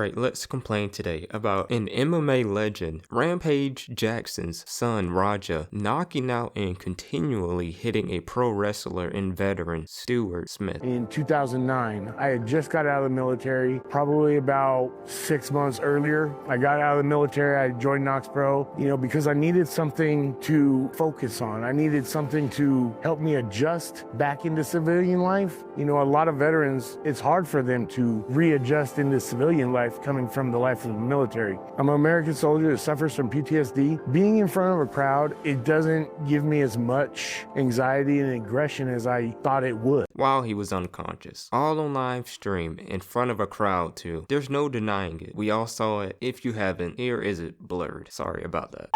Alright, let's complain today about an MMA legend, Rampage Jackson's son Raja, knocking out and continually hitting a pro wrestler and veteran, Stuart Smith. In 2009, I had just got out of the military, probably about 6 months earlier. I got out of the military, I joined Knox Pro, because I needed something to focus on. I needed something to help me adjust back into civilian life. A lot of veterans, it's hard for them to readjust into civilian life coming from the life of the military. I'm an American soldier that suffers from PTSD. Being in front of a crowd, it doesn't give me as much anxiety and aggression as I thought it would. While he was unconscious, all on live stream, in front of a crowd too. There's no denying it. We all saw it. If you haven't, here is it blurred. Sorry about that.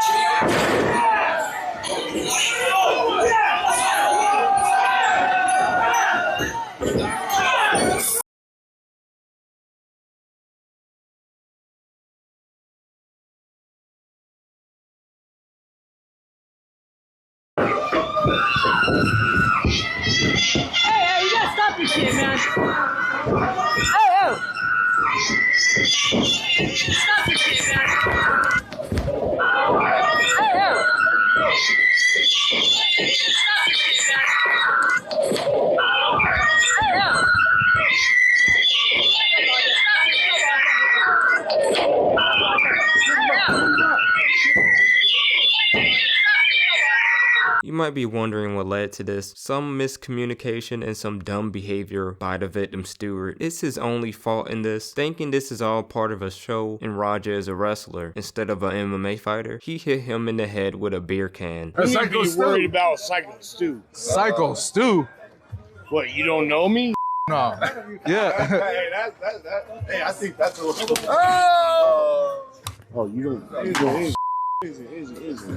Hey, you gotta stop this shit, man. Hey. Stop this shit, man. Hey. Stop this shit, man. You might be wondering what led to this. Some miscommunication and some dumb behavior by the victim Stuart. It's his only fault in this. Thinking this is all part of a show and Raja is a wrestler instead of an MMA fighter, he hit him in the head with a beer can. You need to be worried about Psycho Stu. Psycho Stu? What, you don't know me? No. Yeah. Hey, I think that's a little. Oh, you don't. Easy.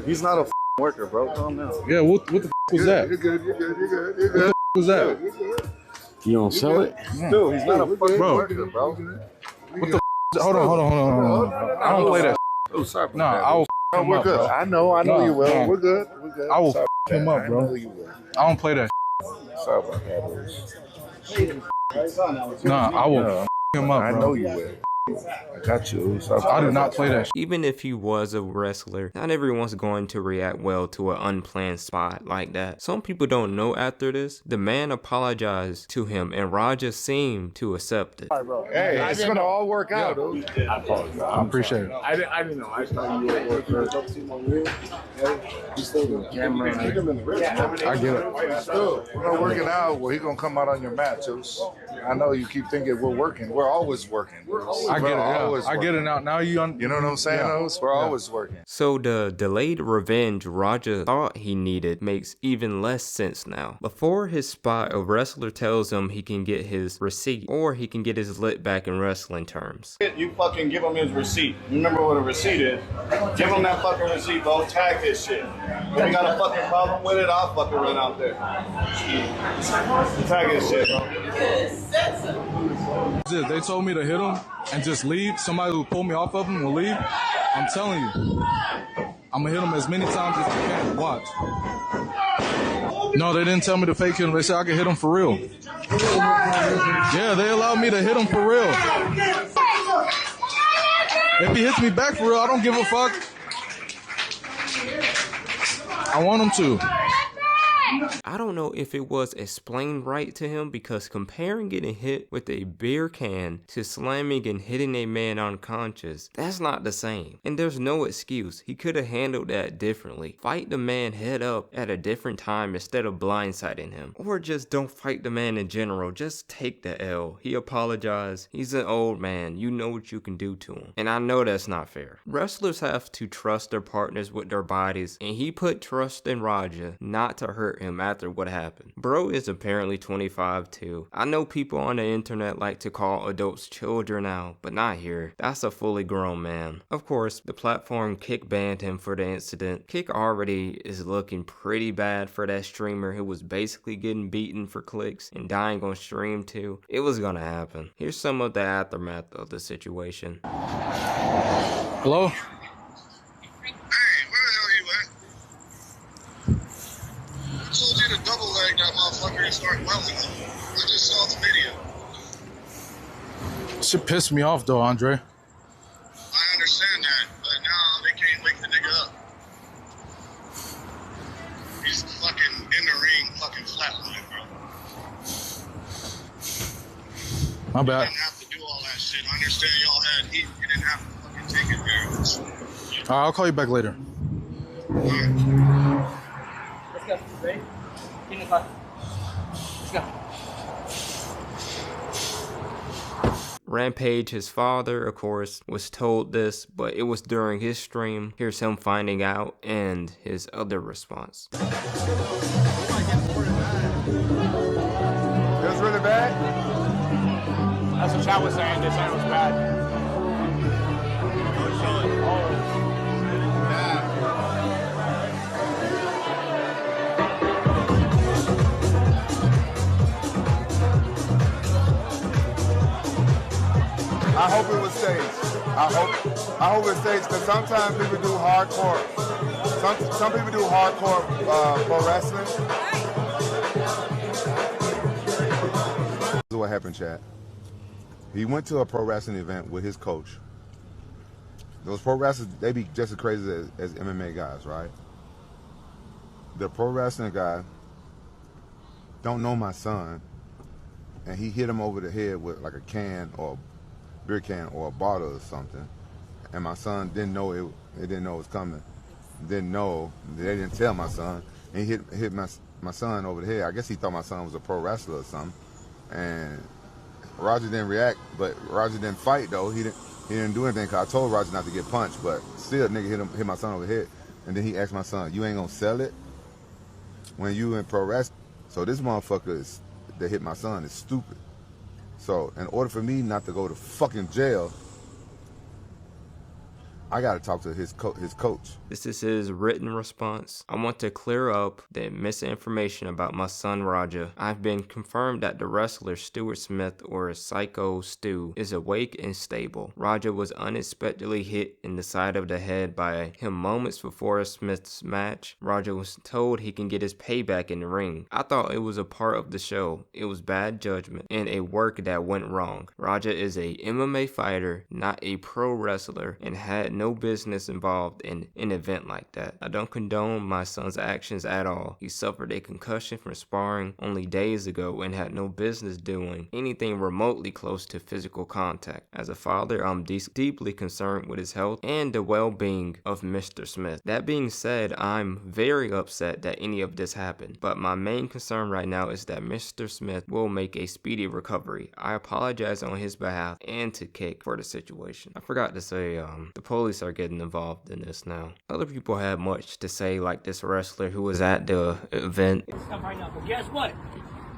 He's not a worker, bro. Calm down. Yeah, what the was that? You're good. What the was that? You don't sell it? Dude, he's not a fucking Bro. worker, bro. What the Hold on. I don't play that. Oh, sorry. No, I will No, him we're up, good. bro. I know No, you will. no. We're good. I will Sorry him about up, that. bro. I know you will. I don't play that. Sorry about that, bro. No, I will him up, I bro. know you will. I got you. I do not play that. Even if he was a wrestler, not everyone's going to react well to an unplanned spot like that. Some people don't know after this. The man apologized to him and Raja seemed to accept it. Hey, it's gonna all work out, dude. I apologize. I appreciate it. I didn't know. I thought you were working. Camera. I get it. We're not working out. Well, he's gonna come out on your mat, Juice. I know you keep thinking we're working. We're always working. I get it. Yeah. I get it now. Now you You know what I'm saying, Oz? We're always working. So the delayed revenge Raja thought he needed makes even less sense now. Before his spot, a wrestler tells him he can get his receipt or he can get his lit back in wrestling terms. You fucking give him his receipt. Remember what a receipt is? Give him that fucking receipt, bro. Tag his shit. If you got a fucking problem with it, I'll fucking run out there. Tag his shit, bro. They told me to hit him and just leave. Somebody who pulled me off of him will leave. I'm telling you, I'm gonna hit him as many times as I can. Watch. No, they didn't tell me to fake hit him. They said I could hit him for real. Yeah, they allowed me to hit him for real. If he hits me back for real, I don't give a fuck. I want him to. I don't know if it was explained right to him because comparing getting hit with a beer can to slamming and hitting a man unconscious, that's not the same. And there's no excuse. He could have handled that differently. Fight the man head up at a different time instead of blindsiding him. Or just don't fight the man in general. Just take the L. He apologized. He's an old man. You know what you can do to him. And I know that's not fair. Wrestlers have to trust their partners with their bodies, and he put trust in Raja not to hurt him after what happened. Bro is apparently 25 too. I know people on the internet like to call adults children now, but not here. That's a fully grown man. Of course, the platform Kick banned him for the incident. Kick already is looking pretty bad for that streamer who was basically getting beaten for clicks and dying on stream too. It was gonna happen. Here's some of the aftermath of the situation. Hello? Told you to double leg that motherfucker and start welding him. I just saw the video. Shit pissed me off though, Andre. My bad. You didn't have to do all that shit. I understand y'all had heat. You didn't have to fucking take it there. All right, I'll call you back later. Let's go. Ready? Get in the car. Let's go. Rampage, his father, of course, was told this, but it was during his stream. Here's him finding out and his other response. It was really bad? That's what Chad was saying. They said it was bad. I hope it was staged. I hope it's staged because sometimes people do hardcore. Some people do hardcore pro wrestling. This is what happened, Chad. He went to a pro wrestling event with his coach. Those pro wrestlers, they be just as crazy as MMA guys, right? The pro wrestling guy don't know my son, and he hit him over the head with like a can or beer can or a bottle or something, and my son didn't know it didn't know it was coming, didn't know, they didn't tell my son, and he hit my son over the head. I guess he thought my son was a pro wrestler or something, and Roger didn't react, but Roger didn't fight though. He didn't do anything because I told Roger not to get punched, but still nigga hit my son over the head, and then he asked my son, "You ain't gonna sell it when you in pro wrestling?" So this motherfucker that hit my son is stupid. So in order for me not to go to fucking jail, I gotta talk to his coach. This is his written response. I want to clear up the misinformation about my son Raja. I've been confirmed that the wrestler Stuart Smith, or Psycho Stu, is awake and stable. Raja was unexpectedly hit in the side of the head by him moments before Smith's match. Raja was told he can get his payback in the ring. I thought it was a part of the show. It was bad judgment and a work that went wrong. Raja is a MMA fighter, not a pro wrestler, and had no business involved in an event like that. I don't condone my son's actions at all. He suffered a concussion from sparring only days ago and had no business doing anything remotely close to physical contact. As a father, I'm deeply concerned with his health and the well-being of Mr. Smith. That being said, I'm very upset that any of this happened, but my main concern right now is that Mr. Smith will make a speedy recovery. I apologize on his behalf and to Kick for the situation. I forgot to say, the police are getting involved in this now. Other people had much to say, like this wrestler who was at the event. Stop right now, but guess what?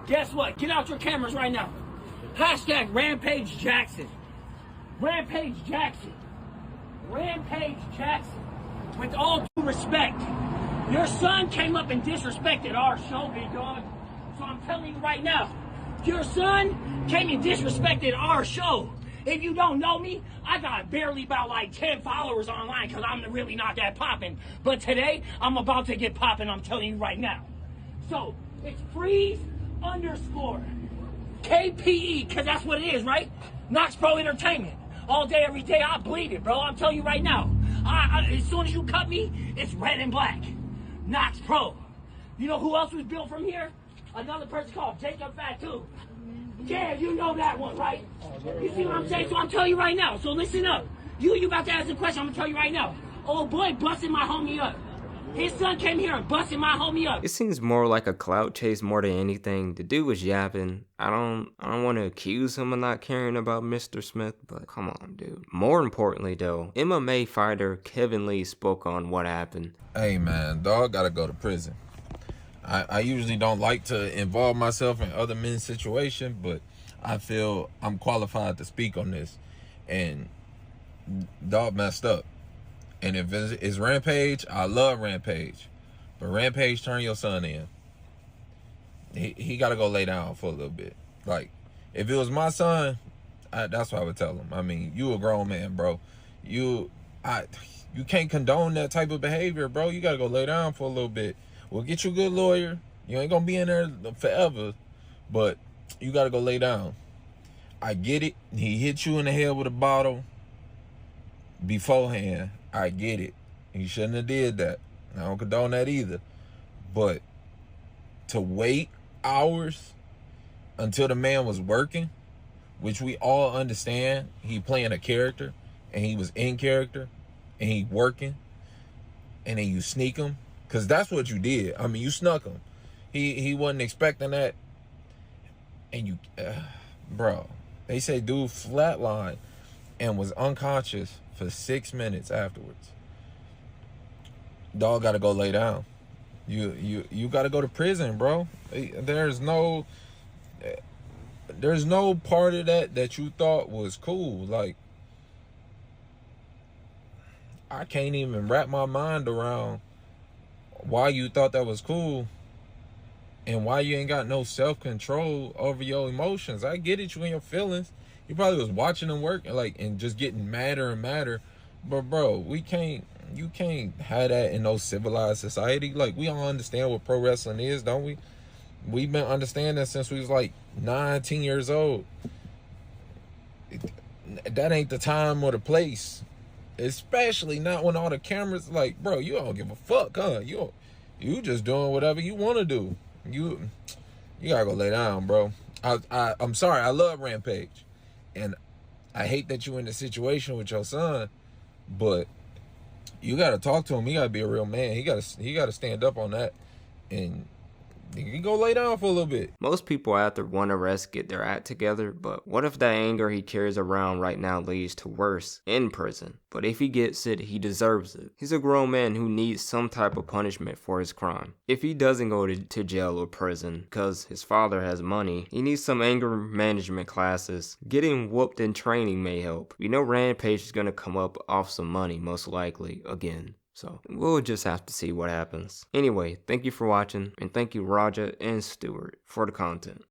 Guess what? Get out your cameras right now. Hashtag Rampage Jackson. Rampage Jackson. Rampage Jackson. With all due respect, your son came up and disrespected our show, big dog. So I'm telling you right now, your son came and disrespected our show. If you don't know me, I got barely about like 10 followers online because I'm really not that popping. But today, I'm about to get popping, I'm telling you right now. So, it's freeze _ KPE, because that's what it is, right? Knox Pro Entertainment. All day, every day, I bleed it, bro. I'm telling you right now. As soon as you cut me, it's red and black. Knox Pro. You know who else was built from here? Another person called Jacob Fatu. Yeah, you know that one, right? You see what I'm saying? So I'm telling you right now. So listen up. You about to ask a question. I'm going to tell you right now. Old boy busting my homie up. His son came here and busted my homie up. It seems more like a clout chase more than anything. The dude was yapping. I don't want to accuse him of not caring about Mr. Smith, but come on, dude. More importantly, though, MMA fighter Kevin Lee spoke on what happened. Hey, man, dog gotta go to prison. I usually don't like to involve myself in other men's situations, but I feel I'm qualified to speak on this. And dog messed up. And if it's Rampage, I love Rampage. But Rampage, turn your son in. He got to go lay down for a little bit. Like, if it was my son, that's what I would tell him. I mean, you a grown man, bro. You can't condone that type of behavior, bro. You got to go lay down for a little bit. We'll get you a good lawyer. You ain't going to be in there forever. But you got to go lay down. I get it. He hit you in the head with a bottle beforehand. I get it. He shouldn't have did that. I don't condone that either. But to wait hours until the man was working which we all understand he playing a character and he was in character and he working, and then you sneak him, because that's what you did. I mean, you snuck him. He wasn't expecting that, and you, bro, they say dude flatlined and was unconscious for 6 minutes afterwards. Dog gotta go lay down. You gotta go to prison, bro. There's no part of that you thought was cool. Like, I can't even wrap my mind around why you thought that was cool and why you ain't got no self-control over your emotions. I get it, you and your feelings. You probably was watching them work and just getting madder and madder. But bro, you can't have that in no civilized society. Like, we all understand what pro wrestling is, don't we? We've been understanding since we was like 19 years old. That ain't the time or the place. Especially not when all the cameras, like, bro, you don't give a fuck, huh? You just doing whatever you want to do. You gotta go lay down, bro. I'm sorry, I love Rampage, and I hate that you in the situation with your son, but you gotta talk to him. He gotta be a real man. He gotta stand up on that, and you can go lay down for a little bit. Most people after one arrest get their act together, but what if that anger he carries around right now leads to worse in prison? But if he gets it, he deserves it. He's a grown man who needs some type of punishment for his crime. If he doesn't go to jail or prison because his father has money, he needs some anger management classes. Getting whooped in training may help. We know Rampage is going to come up off some money, most likely, again. So we'll just have to see what happens. Anyway, thank you for watching, and thank you Raja and Stuart for the content.